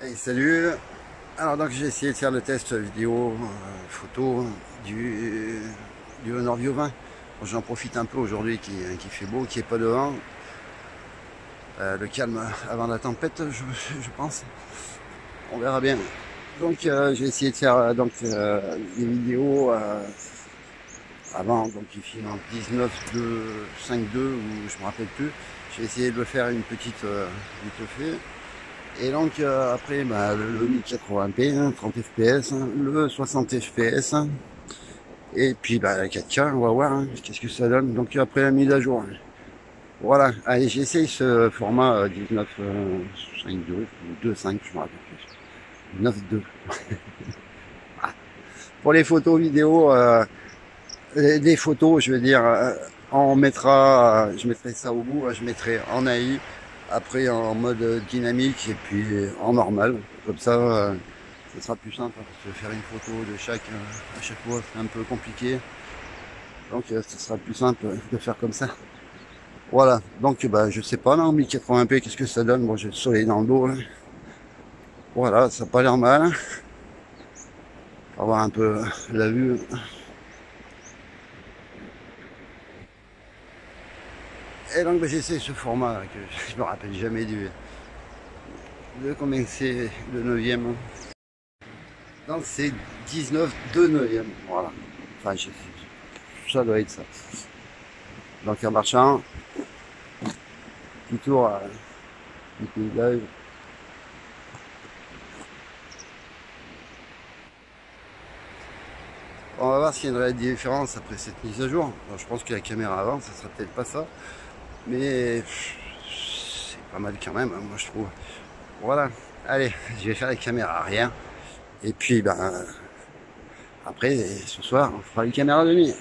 Hey, salut. Alors donc j'ai essayé de faire le test vidéo, photo du Honor View 20. Bon, j'en profite un peu aujourd'hui qui fait beau, qui est pas dehors. Le calme avant la tempête, je pense. On verra bien. Donc j'ai essayé de faire des vidéos avant, donc il filme en 19.2, 5.2 ou je me rappelle plus. J'ai essayé de le faire une petite vite fait. Et donc après le 1080p, hein, 30 fps, hein, le 60 fps, hein, et puis la 4K, on va voir hein, qu'est-ce que ça donne. Donc après la mise à jour. Voilà, allez j'essaye ce format 19.5.2 ou 2.5, je me rappelle plus. 9.2. Pour les photos vidéo, les photos, je veux dire, je mettrai ça au bout, je mettrai en AI, après en mode dynamique et puis en normal. Comme ça, ce sera plus simple, hein, parce que faire une photo de chaque à chaque fois, c'est un peu compliqué. Donc, ce sera plus simple de faire comme ça. Voilà, donc je sais pas, là, en 1080p, qu'est-ce que ça donne? Bon, j'ai le soleil dans le dos, là. Voilà, ça n'a pas l'air mal. On va voir un peu la vue. Et donc j'essaie ce format là, que je me rappelle jamais de combien c'est le 9e. Donc c'est 19 de 9e. Voilà. Enfin ça doit être ça. Donc en marchant, petit tour du paysage. On va voir s'il y a une réelle différence après cette mise à jour. Alors, je pense que la caméra avant, ça sera peut-être pas ça. Mais c'est pas mal quand même, hein, moi je trouve. Voilà. Allez, je vais faire la caméra arrière. Et puis après, ce soir, on fera les caméras de nuit.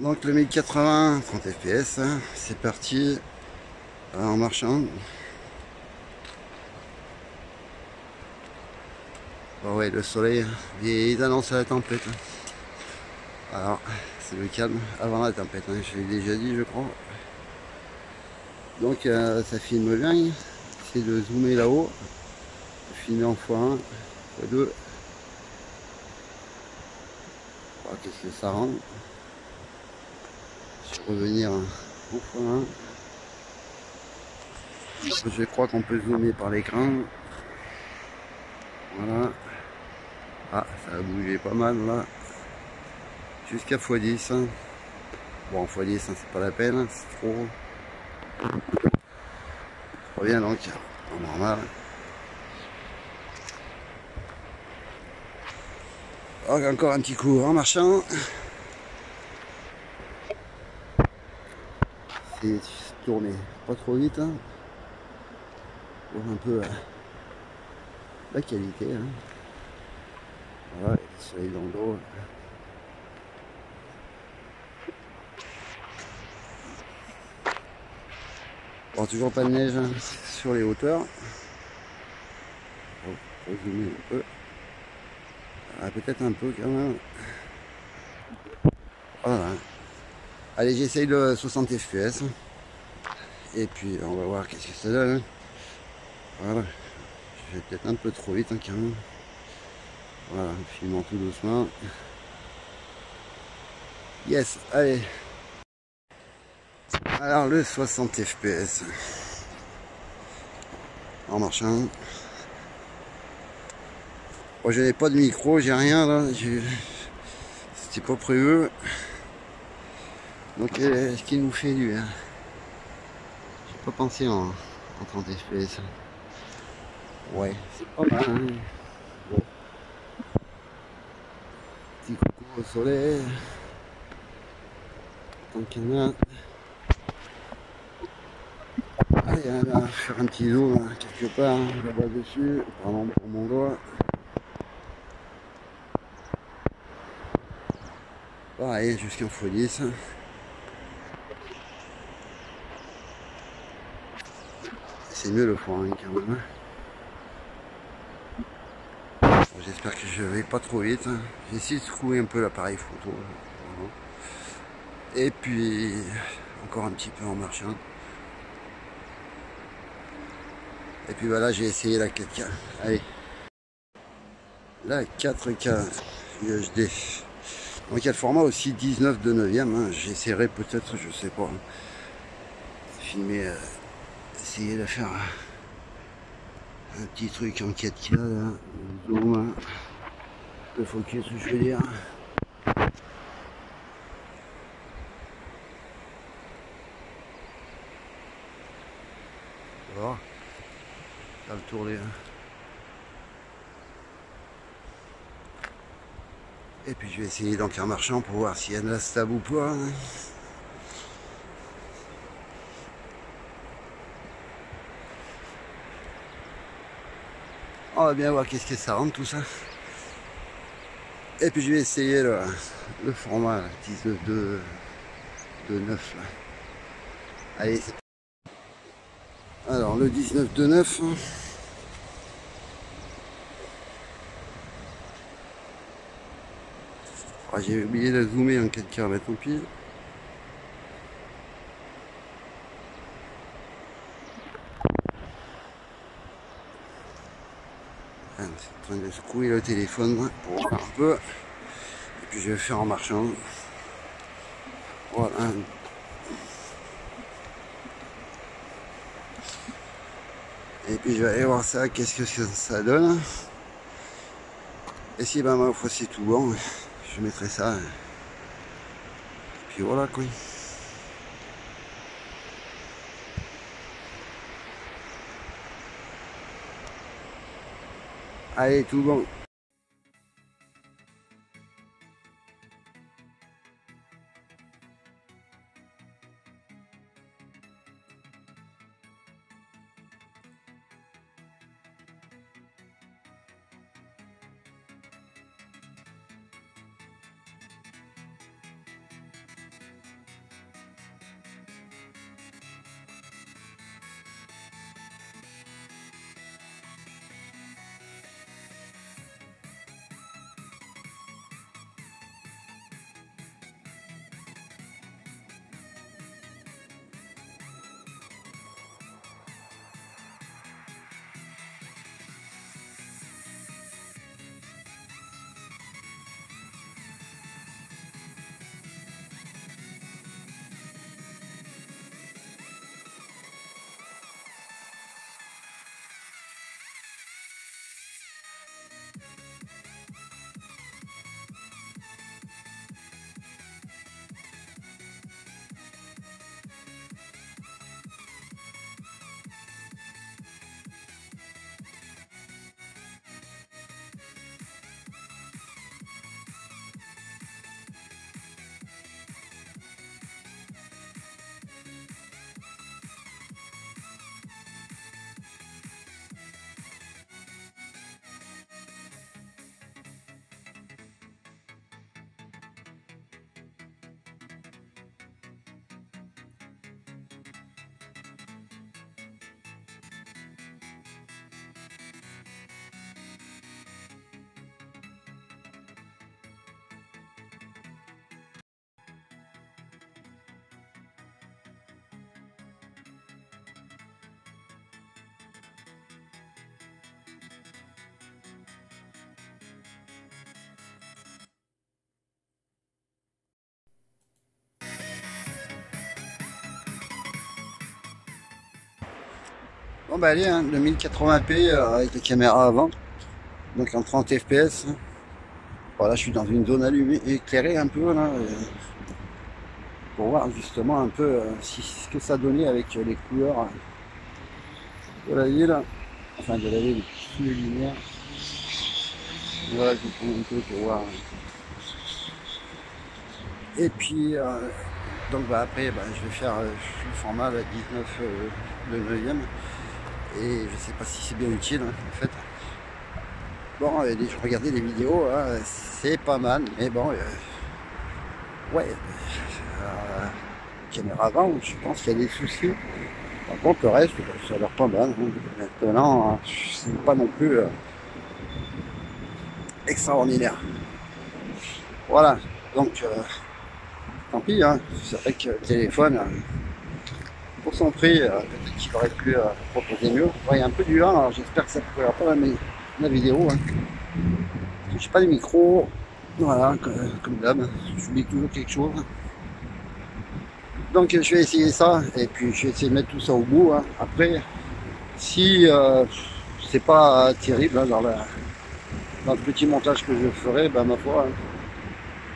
Donc le 1080, 30 fps, hein, c'est parti en marchant. Oh ouais, le soleil, ils annoncent la tempête. Alors, c'est le calme avant la tempête, hein, je l'ai déjà dit, je crois. Donc ça filme bien, c'est de zoomer là-haut, filmer en x1, x2. Oh, qu'est-ce que ça rend? Je vais revenir au x1. Je crois qu'on peut zoomer par l'écran. Voilà. Ah, ça a bougé pas mal là. Jusqu'à x10. Hein. Bon, x10, hein, c'est pas la peine, hein, c'est trop. Je reviens donc en normal. Donc, encore un petit coup en marchant. C'est tourner pas trop vite. Hein. Pour un peu la qualité. Hein. Voilà, le soleil dans le dos. Bon, toujours pas de neige hein, sur les hauteurs. On va zoomer un peu. Ah, peut-être un peu quand même. Voilà. Allez, j'essaye le 60 fps. Et puis, on va voir qu'est-ce que ça donne. Hein. Voilà. Je vais peut-être un peu trop vite hein, quand même. Voilà, filmant tout doucement. Yes, allez. Alors, le 60 fps. En marchant. Bon, je n'ai pas de micro, j'ai rien là. C'était pas prévu. Donc, ce qui nous fait du. Hein. J'ai pas pensé en 30 fps. Ouais, c'est pas mal. Hein. Bon. Petit coucou au soleil. Tant qu'il y en a. Allez, on va faire un petit zoom hein, quelque part, hein, là-bas dessus. Pardon pour mon doigt. Pareil, jusqu'en x10. C'est mieux le x1 quand même. Bon, j'espère que je vais pas trop vite. J'essaie de trouver un peu l'appareil photo. Voilà. Et puis, encore un petit peu en marchant. Et puis voilà, j'ai essayé la 4K. Allez, la 4K UHD. Donc il y a le format aussi 19 de 9e. Hein. J'essaierai peut-être, je sais pas, filmer, essayer de faire un petit truc en 4K là, zoom, le focus, je veux dire. Voilà, ça le tourner. Et puis je vais essayer d'en faire marchand pour voir s'il y a de la stab ou pas. Hein. On va bien voir qu'est-ce que ça rentre tout ça. Et puis je vais essayer le format 19 de 9 là. Allez, c'est... Alors le 19 de 9. Ah, j'ai oublié de zoomer en 4K, mais tant pis. Ah, c'est en train de secouer le téléphone pour voir un peu. Et puis je vais faire en marchant. Voilà. Et puis je vais aller voir ça, qu'est-ce que ça donne. Et si ben ma foi c'est tout bon, je mettrai ça. Et puis voilà quoi. Allez, tout bon. Bon bah allez, hein, le 1080p avec la caméra avant, donc en 30 fps. Voilà, je suis dans une zone allumée, éclairée un peu là, pour voir justement un peu ce que ça donnait avec les couleurs de la ville, enfin de la ville sous les lumières. Voilà, je vous prends un peu pour voir. Et puis donc bah après je vais faire le format la 19 de 9e. Et je sais pas si c'est bien utile en fait. Bon, je regardais des vidéos, hein, c'est pas mal, mais bon, ouais, caméra avant, je pense qu'il y a des soucis. Par contre, le reste, ça a l'air pas mal. Hein. Maintenant, c'est pas non plus extraordinaire. Voilà, donc tant pis, hein. C'est vrai que le téléphone, pour son prix, peut-être qu'il aurait pu proposer mieux. Ouais, il y a un peu du vent, alors j'espère que ça ne pourra pas la vidéo. Hein. Je n'ai pas de micro, voilà, comme d'hab, j'oublie toujours quelque chose. Donc je vais essayer ça, et puis je vais essayer de mettre tout ça au bout. Hein. Après, si c'est pas terrible hein, dans le petit montage que je ferai, ben ma foi, hein,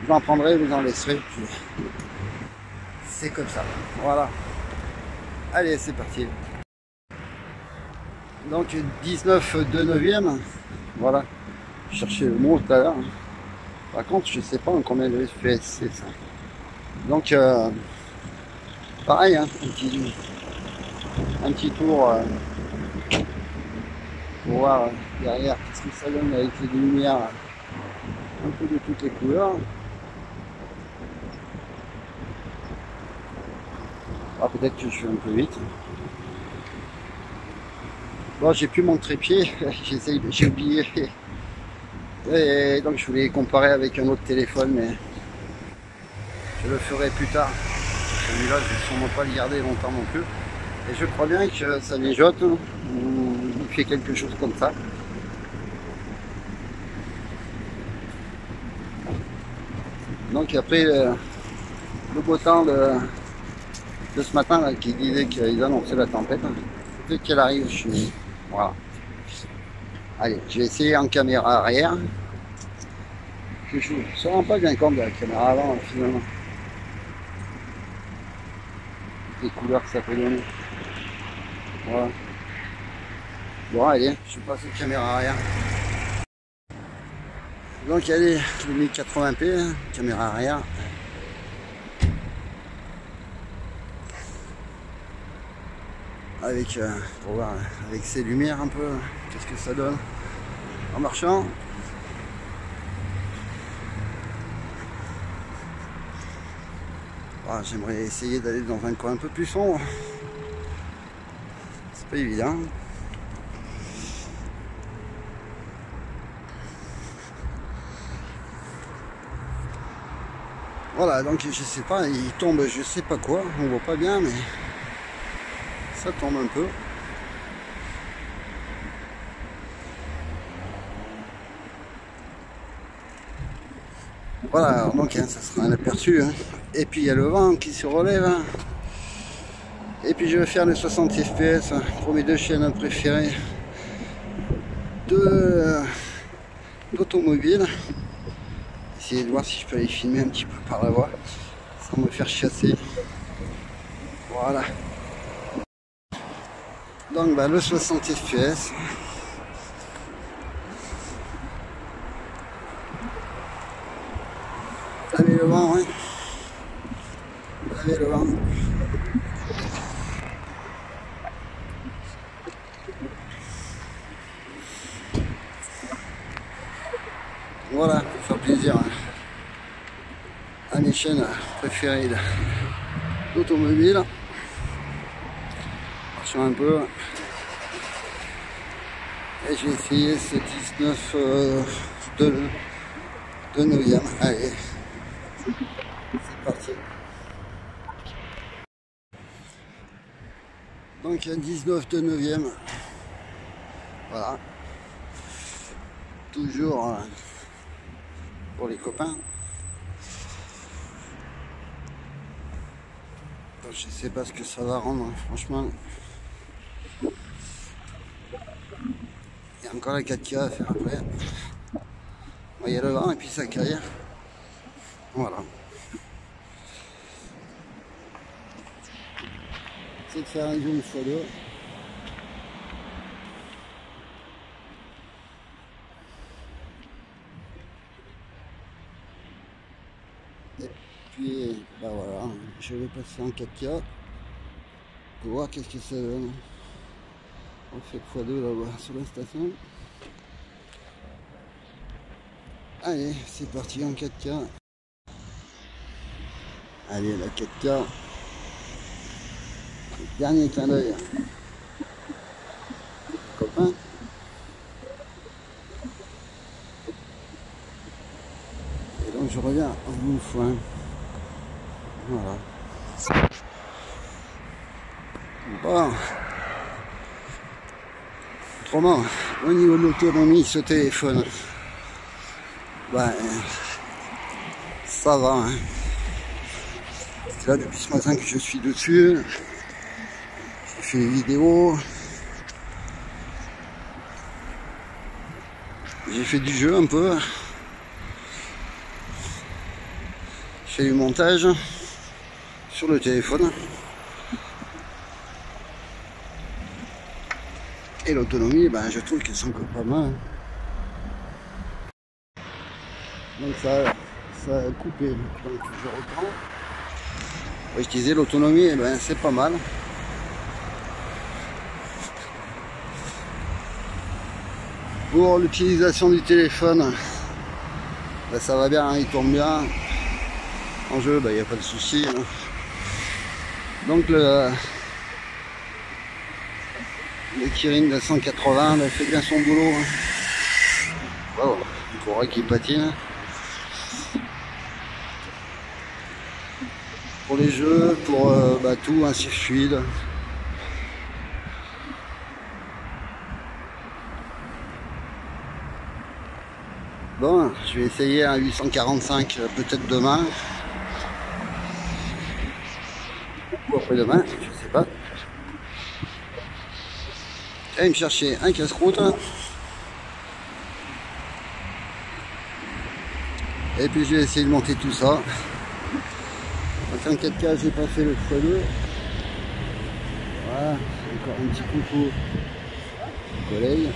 vous en prendrez, vous en laisserez. C'est comme ça, voilà. Allez, c'est parti. Donc 19 de 9e, voilà. Je cherchais le mot tout à l'heure. Par contre, je sais pas en combien de FPS c'est ça. Donc pareil, hein, un petit tour pour voir derrière qu'est-ce que ça donne avec les lumières un peu de toutes les couleurs. Ah, peut-être que je suis un peu vite. Bon, j'ai plus mon trépied, j'ai oublié. Et donc je voulais comparer avec un autre téléphone, mais je le ferai plus tard. Celui-là, je ne vais sûrement pas le garder longtemps non plus. Et je crois bien que ça mijote, ou il fait quelque chose comme ça. Donc après le beau temps de ce matin là, qui disait qu'ils annonçaient la tempête, dès qu'elle arrive, je suis... Voilà. Allez, je vais essayer en caméra arrière. Je ne me rends pas bien compte de la caméra avant finalement. Les couleurs que ça peut donner. Voilà. Bon allez, je passe la caméra arrière. Donc allez, le 1080p, caméra arrière. Avec, pour voir avec ces lumières un peu, qu'est-ce que ça donne en marchant. Ah, j'aimerais essayer d'aller dans un coin un peu plus sombre. C'est pas évident. Voilà, donc je sais pas, il tombe je sais pas quoi, on voit pas bien mais ça tombe un peu. Voilà, donc hein, ça sera un aperçu. Hein. Et puis il y a le vent qui se relève. Hein. Et puis je vais faire les 60 fps hein, pour mes deux chaînes préférées d'automobile. Essayer de voir si je peux les filmer un petit peu par la voie sans me faire chasser. Voilà. Donc bah, le 60 fps. Allez le vent, ouais. Allez le vent. Voilà, pour faire plaisir hein, à mes chaînes préférées d'automobile. Marchons un peu. Et j'ai essayé ce 19 de 9e. Allez, c'est parti. Donc il y a 19 de 9e. Voilà. Toujours pour les copains. Je sais pas ce que ça va rendre, hein, franchement. Il y a encore la 4K à faire après. Bon, il y a le vent et puis ça caille. Voilà. C'est de faire un zoom x2. Et puis, bah voilà, je vais passer en 4K pour voir qu'est-ce que ça donne. On fait x2 là-bas sur la station. Allez, c'est parti en 4K. Allez, la 4K. Dernier clin d'œil. Copain. Et donc je reviens au bout foin. Voilà. Bon. Autrement, au niveau de l'autonomie, ce téléphone, ben, ça va. Hein. Là, depuis ce matin que je suis dessus, j'ai fait des vidéos, j'ai fait du jeu un peu, j'ai fait du montage sur le téléphone. Et l'autonomie, ben, je trouve qu'elle sont pas mal. Donc ça a coupé. Donc je reprends. Ouais, je disais l'autonomie, eh ben, c'est pas mal. Pour l'utilisation du téléphone, ben, ça va bien, hein, il tourne bien. En jeu, ben, il n'y a pas de souci. Hein. Donc le Kirin de 180 ben, fait bien son boulot. Hein. Wow, il faudra qu'il patine. Pour les jeux, pour bah, tout, un circuit fluide. Bon, je vais essayer un 845 peut-être demain. Ou après-demain, je sais pas. Allez me chercher un casse-croûte. Et puis je vais essayer de monter tout ça. En 4K, j'ai pas fait le x2. Voilà, encore un petit coucou au collègue.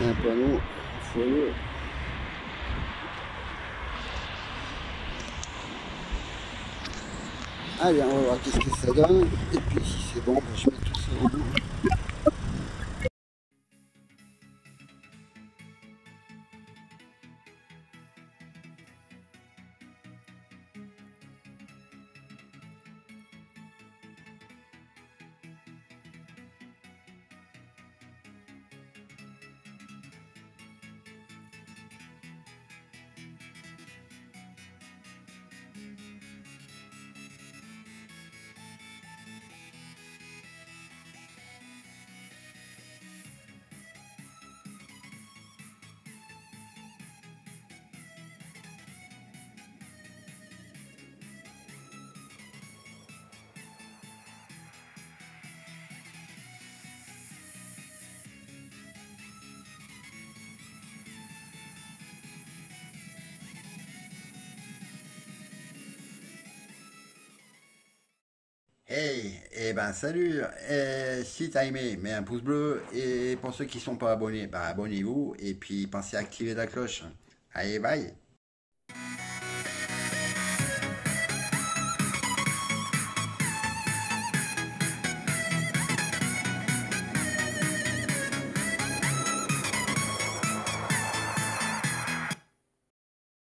Un panneau x2. Allez, on va voir qu'est-ce que ça donne. Et puis si c'est bon, je mets tout ça au bout. Hey, eh ben salut, si t'as aimé, mets un pouce bleu, et pour ceux qui sont pas abonnés, bah abonnez-vous, et puis pensez à activer la cloche. Allez, bye!